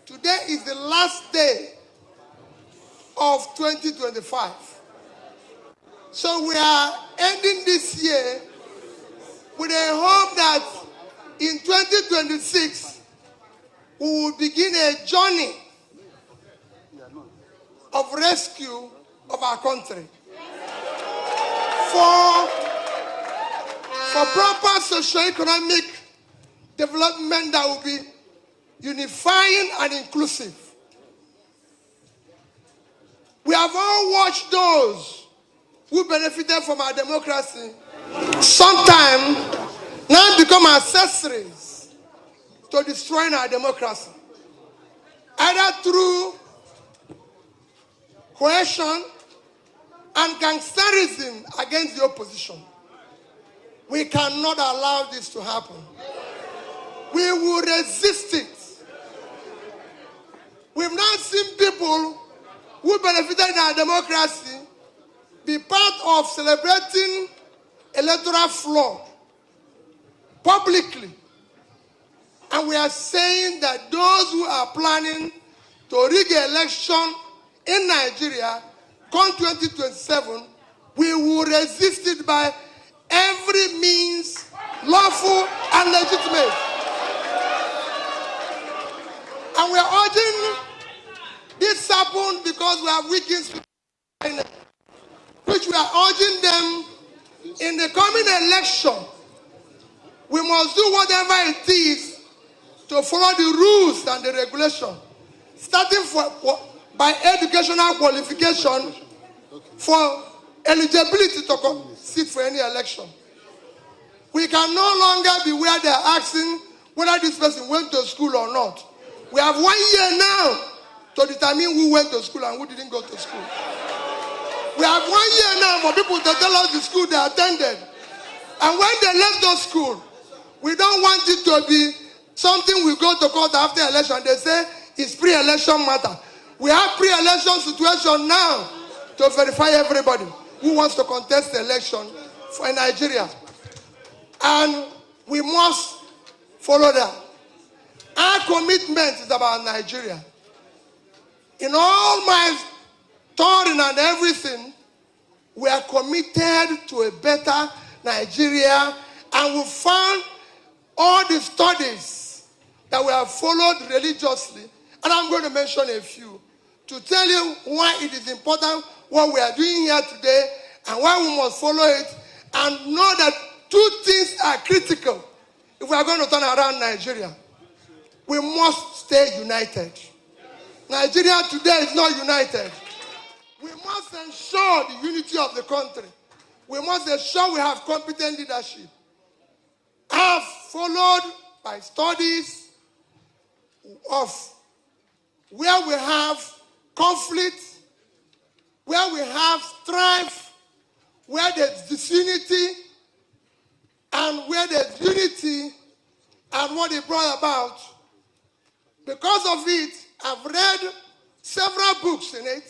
Today is the last day of 2025. So we are ending this year with a hope that in 2026 we will begin a journey of rescue of our country. For proper socio-economic development that will be unifying and inclusive. We have all watched those who benefited from our democracy sometime now become accessories to destroying our democracy, either through coercion and gangsterism against the opposition. We cannot allow this to happen. We will resist it. We've now seen people who benefited in our democracy be part of celebrating electoral fraud publicly. And we are saying that those who are planning to rig an election in Nigeria come 2027, we will resist it by every means lawful and legitimate. And we are urging this happen because we have weakened, which we are urging them in the coming election. We must do whatever it is to follow the rules and the regulation, starting by educational qualification for eligibility to sit for any election. We can no longer be where they are asking whether this person went to school or not. We have 1 year now to determine who went to school and who didn't go to school. We have 1 year now for people to tell us the school they attended. And when they left those schools, we don't want it to be something we go to court after election. They say it's pre-election matter. We have pre-election situation now to verify everybody who wants to contest the election for Nigeria. And we must follow that. Our commitment is about Nigeria. In all my touring and everything, we are committed to a better Nigeria, and we found all the studies that we have followed religiously, and I'm going to mention a few to tell you why it is important what we are doing here today and why we must follow it, and know that two things are critical if we are going to turn around Nigeria. We must stay united. Nigeria today is not united. We must ensure the unity of the country. We must ensure we have competent leadership. I have followed by studies of where we have conflict, where we have strife, where there's disunity, and where there's unity, and what it brought about. Because of it, I've read several books in it,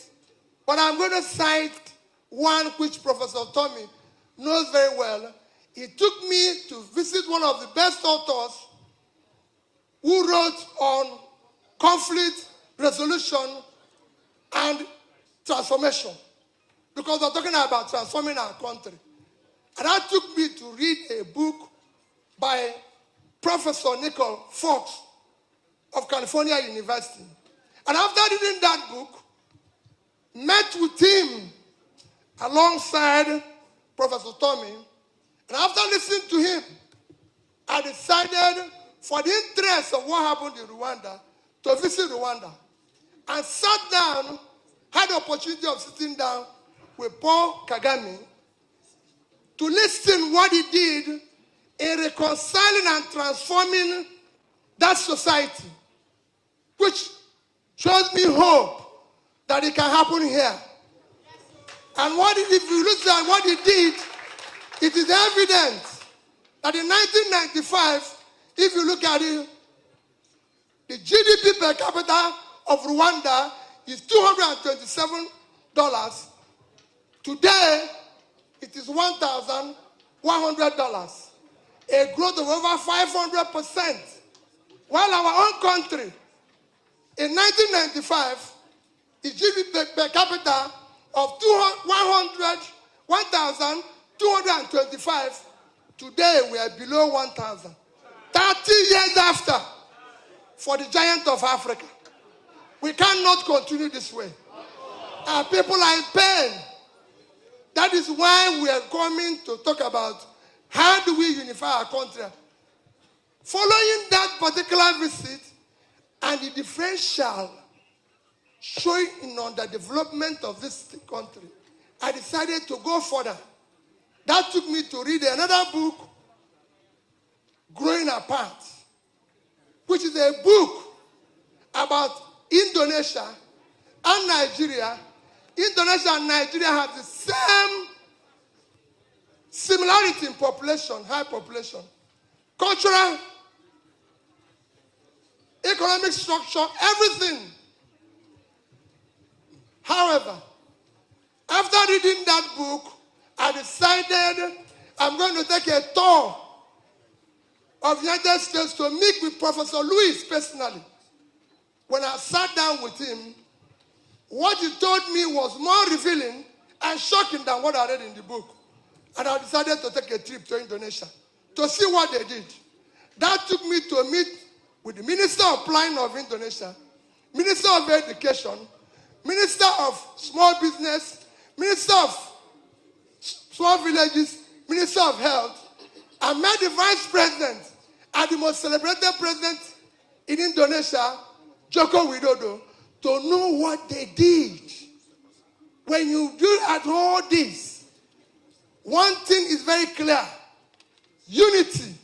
but I'm going to cite one which Professor Tommy knows very well. He took me to visit one of the best authors who wrote on conflict resolution and transformation, because we're talking about transforming our country. And that took me to read a book by Professor Nicole Fox of California University. And after reading that book, met with him alongside Professor Tommy, and after listening to him, I decided, for the interest of what happened in Rwanda, to visit Rwanda. And sat down, had the opportunity of sitting down with Paul Kagame to listen what he did in reconciling and transforming that society, which shows me hope that it can happen here. And if you look at what he did, it is evident that in 1995, if you look at it, the GDP per capita of Rwanda is $227. Today, it is $1,100, a growth of over 500%. While our own country In 1995, the GDP per capita of 1,225. Today, we are below 1,000. 30 years after, for the giant of Africa. We cannot continue this way. Our people are in pain. That is why we are coming to talk about how do we unify our country. Following that particular visit and the differential showing in underdevelopment of this country, I decided to go further. That took me to read another book, Growing Apart, which is a book about Indonesia and Nigeria. Indonesia and Nigeria have the same similarity in population, high population, cultural, economic structure, everything. However, after reading that book, I decided I'm going to take a tour of the United States to meet with Professor Lewis personally. When I sat down with him, what he told me was more revealing and shocking than what I read in the book. And I decided to take a trip to Indonesia to see what they did. That took me to meet with the Minister of Planning of Indonesia, Minister of Education, Minister of Small Business, Minister of Small Villages, Minister of Health. I met the Vice President and the most celebrated president in Indonesia, Joko Widodo, to know what they did. When you do at all this, one thing is very clear: unity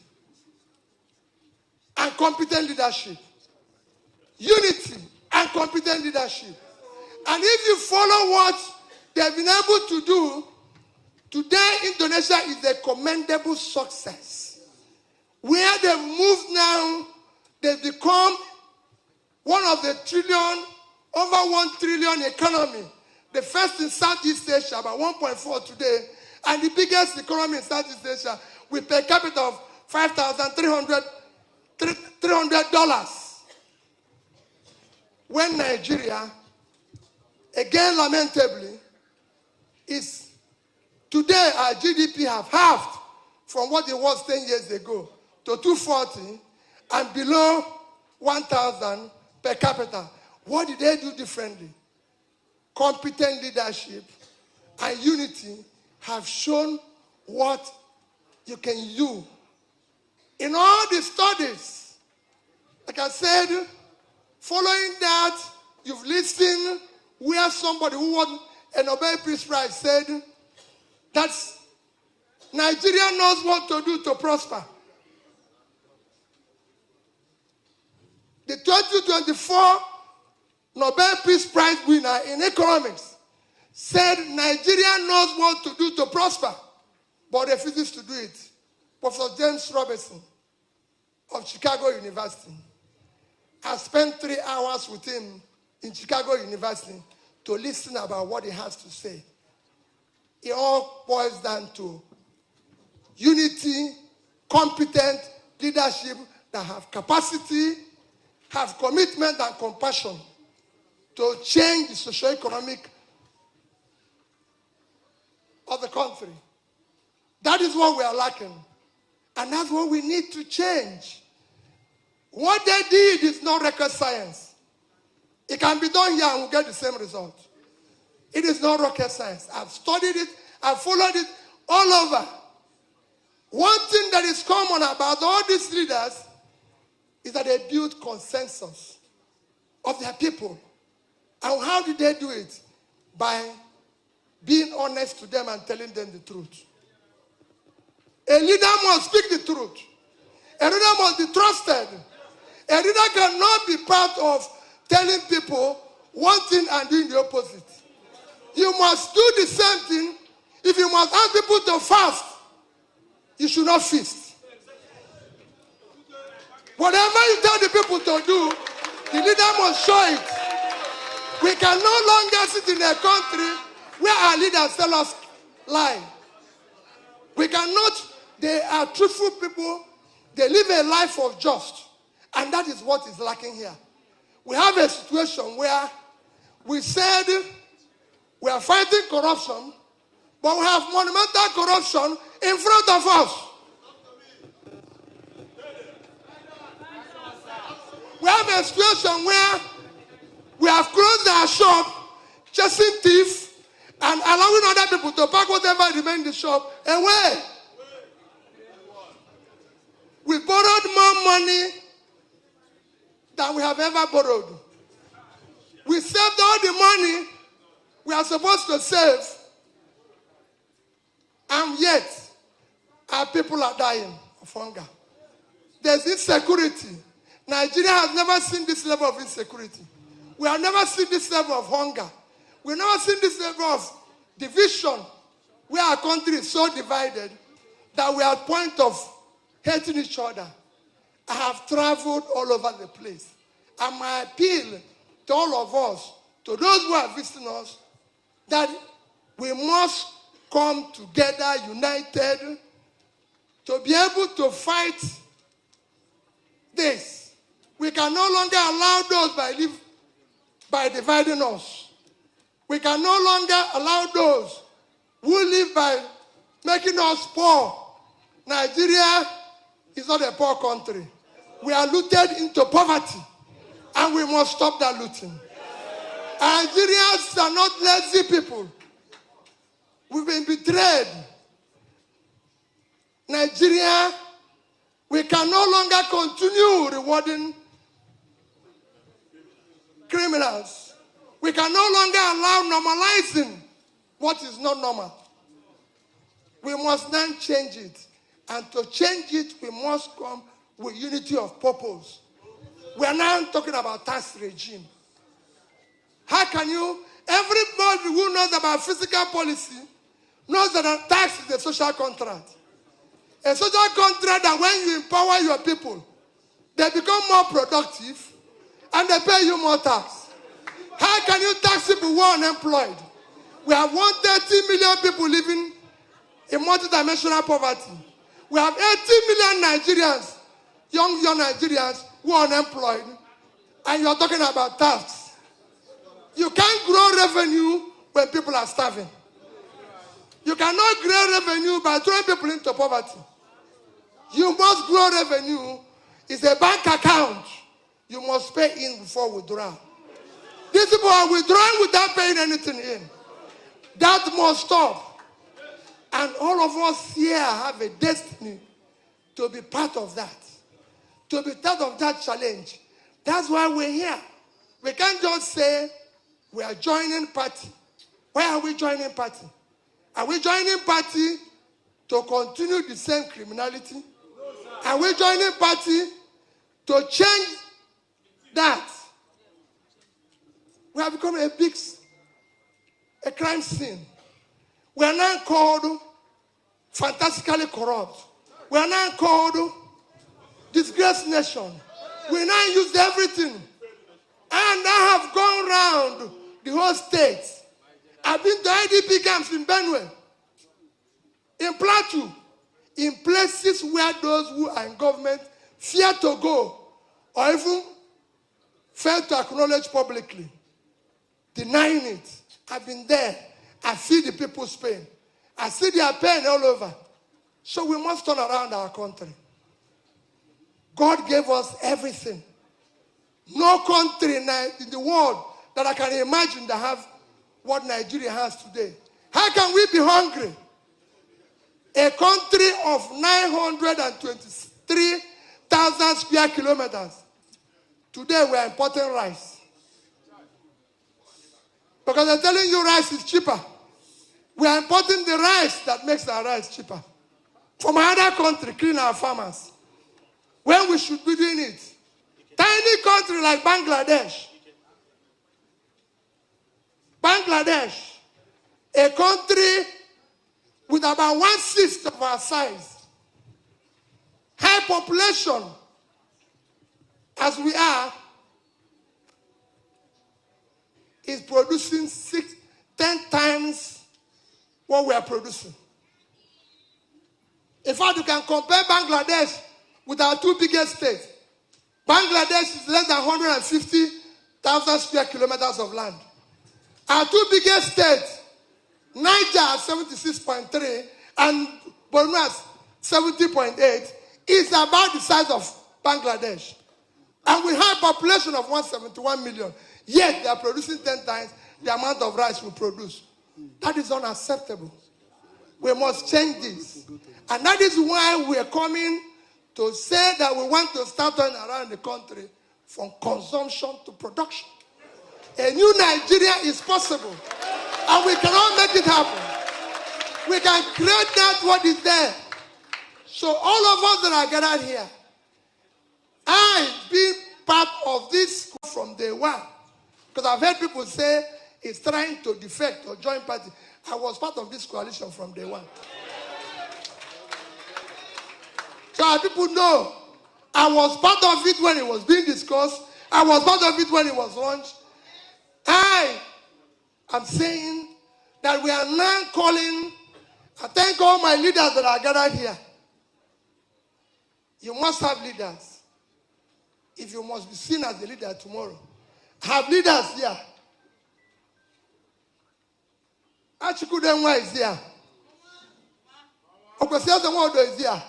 and competent leadership. Unity and competent leadership. And if you follow what they've been able to do, today Indonesia is a commendable success. Where they've moved now, they've become one of the over 1 trillion economy. The first in Southeast Asia, about 1.4 today, and the biggest economy in Southeast Asia with per capita of $5,300. When Nigeria, again lamentably, is today our GDP have halved from what it was 10 years ago to 240 and below 1,000 per capita. What did they do differently? Competent leadership and unity have shown what you can do. In all the studies, like I said, following that, you've listened where somebody who won a Nobel Peace Prize said that Nigeria knows what to do to prosper. The 2024 Nobel Peace Prize winner in economics said Nigeria knows what to do to prosper, but refuses to do it. Professor James Robertson of Chicago University. I spent 3 hours with him in Chicago University to listen about what he has to say. It all boils down to unity, competent leadership that have capacity, have commitment and compassion to change the socio-economic of the country. That is what we are lacking. And that's what we need to change. What they did is not rocket science. It can be done here and we'll get the same result. It is not rocket science. I've studied it. I've followed it all over. One thing that is common about all these leaders is that they build consensus of their people. And how did they do it? By being honest to them and telling them the truth. A leader must speak the truth. A leader must be trusted. A leader cannot be part of telling people one thing and doing the opposite. You must do the same thing. If you must ask people to fast, you should not feast. Whatever you tell the people to do, the leader must show it. We can no longer sit in a country where our leaders tell us lie. We cannot. They are truthful people. They live a life of just. And that is what is lacking here. we have a situation where we said we are fighting corruption, but we have monumental corruption in front of us. We have a situation where we have closed our shop, chasing thieves, and allowing other people to pack whatever remains in the shop away. We borrowed more money than we have ever borrowed. We saved all the money we are supposed to save, and yet our people are dying of hunger. There's insecurity. Nigeria has never seen this level of insecurity. We have never seen this level of hunger. We've never seen this level of division, where our country is so divided that we are at the point of hating each other. I have traveled all over the place. And my appeal to all of us, to those who are visiting us, that we must come together, united, to be able to fight this. We can no longer allow those by dividing us. We can no longer allow those who live by making us poor. Nigeria is not a poor country. We are looted into poverty, and we must stop that looting. Nigerians are not lazy people. We've been betrayed. Nigeria, we can no longer continue rewarding criminals. We can no longer allow normalizing what is not normal. We must then change it. And to change it, we must come with unity of purpose. We are now talking about tax regime. How can you, everybody who knows about fiscal policy knows that a tax is a social contract. A social contract that when you empower your people, they become more productive and they pay you more tax. How can you tax people who are unemployed? We have 130 million people living in multidimensional poverty. We have 80 million Nigerians, young Nigerians who are unemployed, and you're talking about tax. You can't grow revenue when people are starving. You cannot grow revenue by throwing people into poverty. You must grow revenue. It's a bank account. You must pay in before withdrawal. These people are withdrawing without paying anything in. That must stop. And all of us here have a destiny to be part of that. To be part of that challenge. That's why we're here. We can't just say we are joining party. Why are we joining party? Are we joining party to continue the same criminality? Are we joining party to change that? We have become a crime scene. We are now called fantastically corrupt. We are now called disgraced nation. We now use everything. And I have gone around the whole state. I've been to IDP camps in Benue, in Plateau, in places where those who are in government fear to go or even fail to acknowledge publicly, denying it. I've been there. I feel the people's pain. I see their pain all over. So we must turn around our country. God gave us everything. No country in the world that I can imagine that have what Nigeria has today. How can we be hungry? A country of 923,000 square kilometers. Today we are importing rice. Because they're telling you rice is cheaper. We are importing the rice that makes our rice cheaper. From another country, clean our farmers. When we should be doing it. Tiny country like Bangladesh. Bangladesh, a country with about 1/6 of our size. High population as we are, is producing 10 times what we are producing. In fact, you can compare Bangladesh with our two biggest states. Bangladesh is less than 150 1,000 square kilometers of land. Our two biggest states, Niger at 76.3 and Borno at 70.8, is about the size of Bangladesh. And we have a population of 171 million. Yet they are producing 10 times the amount of rice we produce. That is unacceptable. We must change this. And that is why we are coming to say that we want to start turning around the country from consumption to production. A new Nigeria is possible. And we cannot make it happen. We can create that what is there. So all of us that are gathered here, I being part of this from day one, because I've heard people say it's trying to defect or join party. I was part of this coalition from day one. So our people know I was part of it when it was being discussed. I was part of it when it was launched. I am saying that we are now calling, I thank all my leaders that are gathered here. You must have leaders. If you must be seen as a leader tomorrow, have leaders here. Atiku Denwa is here. Okwesiasa Nwodo is here.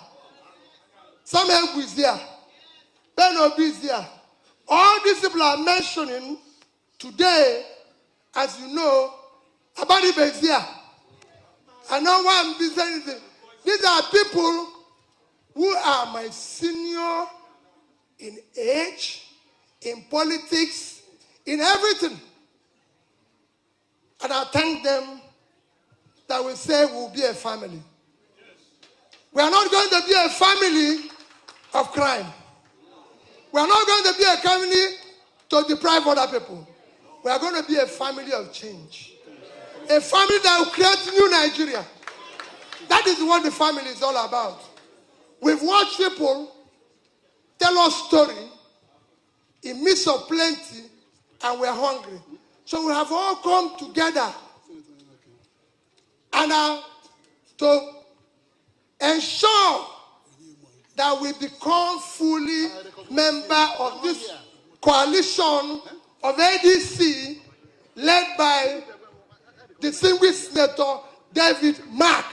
Samuel is here. Ben Obi is here. All these people are mentioning today, as you know, Abadibe is here. I know why I'm saying anything. These are people who are my senior in age, in politics, in everything. And I thank them that we say we'll be a family. We are not going to be a family of crime. We are not going to be a family to deprive other people. We are going to be a family of change. A family that will create new Nigeria. That is what the family is all about. We've watched people tell us story in midst of plenty and we're hungry. So we have all come together and to ensure that we become fully member of this coalition of ADC led by distinguished Senator David Mark.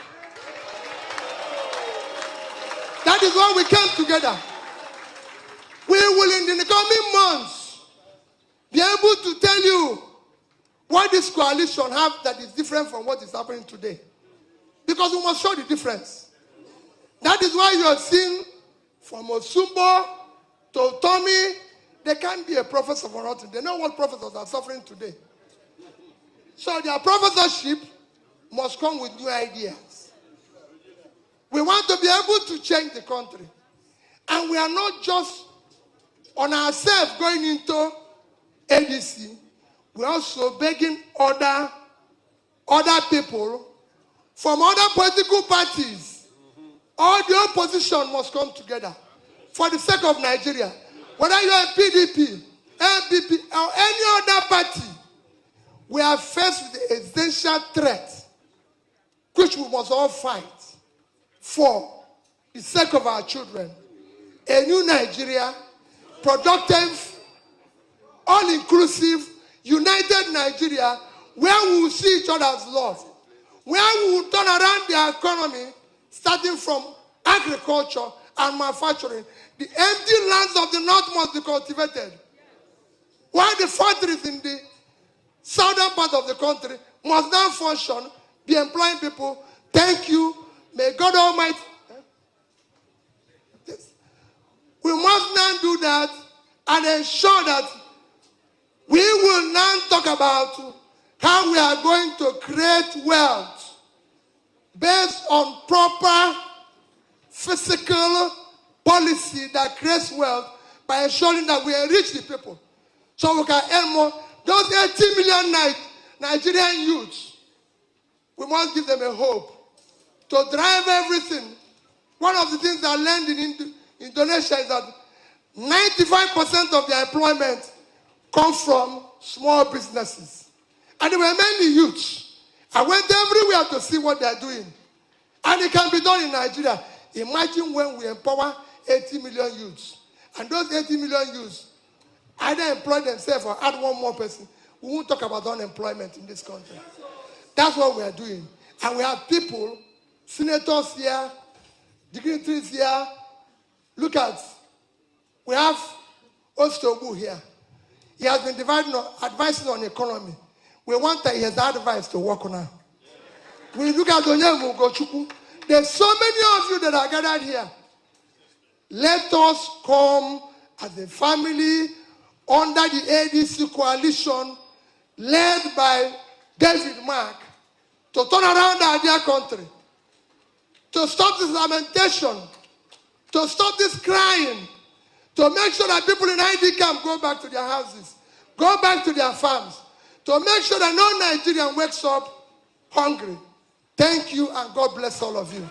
That is why we came together. We will, in the coming months, be able to tell you what this coalition have that is different from what is happening today. Because we must show the difference. That is why you are seeing from Osumbo to Tommy, they can't be a professor for nothing. They know what professors are suffering today. So their professorship must come with new ideas. We want to be able to change the country. And we are not just on ourselves going into ADC. We're also begging other people from other political parties. All the opposition must come together for the sake of Nigeria. Whether you are PDP, LPP, or any other party, we are faced with the existential threat, which we must all fight for the sake of our children. A new Nigeria, productive, all-inclusive, united Nigeria, where we will see each other as love, where we will turn around the economy, starting from agriculture and manufacturing. The empty lands of the north must be cultivated, while the factories in the southern part of the country must now function, be employing people. Thank you. May God Almighty. We must now do that and ensure that we will now talk about how we are going to create wealth based on proper physical policy that creates wealth by ensuring that we enrich the people so we can earn more. Those 80 million Nigerian youths, we must give them a hope to drive everything. One of the things I learned in Indonesia is that 95% of their employment comes from small businesses. And they were mainly youths. I went everywhere to see what they are doing. And it can be done in Nigeria. Imagine when we empower 80 million youths. And those 80 million youths either employ themselves or add one more person. We won't talk about unemployment in this country. That's what we are doing. And we have people, senators here, dignitaries here. Look at, we have Ostobu here. He has been advising on economy. We want that he has advice to work on now. We look at Onyemu Gochukwu. There's so many of you that are gathered here. Let us come as a family under the ADC coalition led by David Mark to turn around our dear country, to stop this lamentation, to stop this crying, to make sure that people in ID camp go back to their houses, go back to their farms, to make sure that no Nigerian wakes up hungry. Thank you, and God bless all of you.